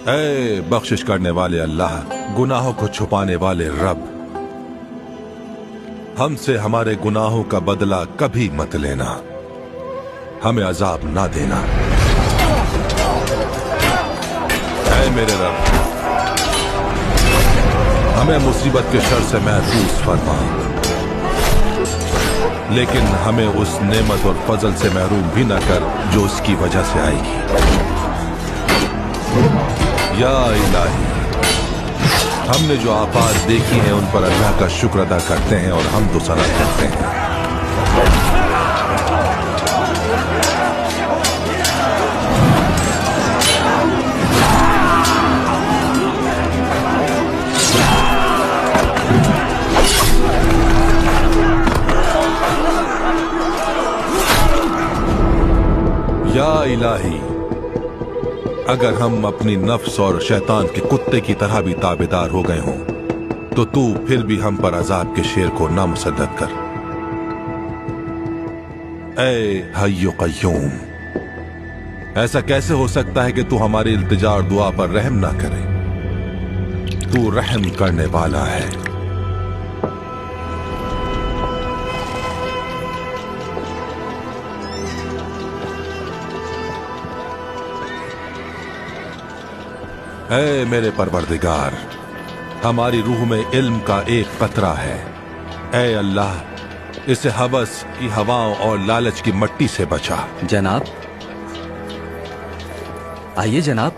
اے بخشش کرنے والے اللہ، گناہوں کو چھپانے والے رب، ہم سے ہمارے گناہوں کا بدلہ کبھی مت لینا، ہمیں عذاب نہ دینا۔ اے میرے رب، ہمیں مصیبت کے شر سے محفوظ فرما، لیکن ہمیں اس نعمت اور فضل سے محروم بھی نہ کر جو اس کی وجہ سے آئے گی۔ یا الہی، ہم نے جو آفات دیکھی ہیں ان پر اللہ کا شکر ادا کرتے ہیں اور حمد و ثنا کرتے ہیں۔ یا الہی، اگر ہم اپنی نفس اور شیطان کے کتے کی طرح بھی تابعدار ہو گئے ہوں تو پھر بھی ہم پر عذاب کے شیر کو نہ مسدد کر۔ اے حی و قیوم، ایسا کیسے ہو سکتا ہے کہ تو ہماری التجا اور دعا پر رحم نہ کرے؟ تو رحم کرنے والا ہے۔ اے میرے پروردگار، ہماری روح میں علم کا ایک قطرہ ہے، اے اللہ اسے ہوس کی ہواؤں اور لالچ کی مٹی سے بچا۔ جناب آئیے جناب۔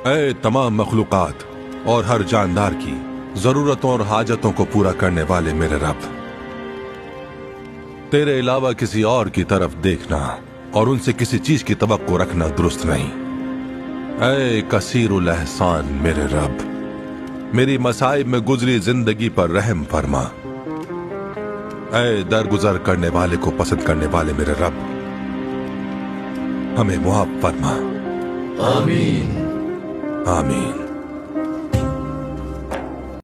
اے تمام مخلوقات اور ہر جاندار کی ضرورتوں اور حاجتوں کو پورا کرنے والے میرے رب، تیرے علاوہ کسی اور کی طرف دیکھنا اور ان سے کسی چیز کی توقع رکھنا درست نہیں۔ اے کثیر الاحسان میرے رب، میری مصائب میں گزری زندگی پر رحم فرما۔ اے درگزر کرنے والے کو پسند کرنے والے میرے رب، ہمیں معاف فرما۔ آمین۔ آمین۔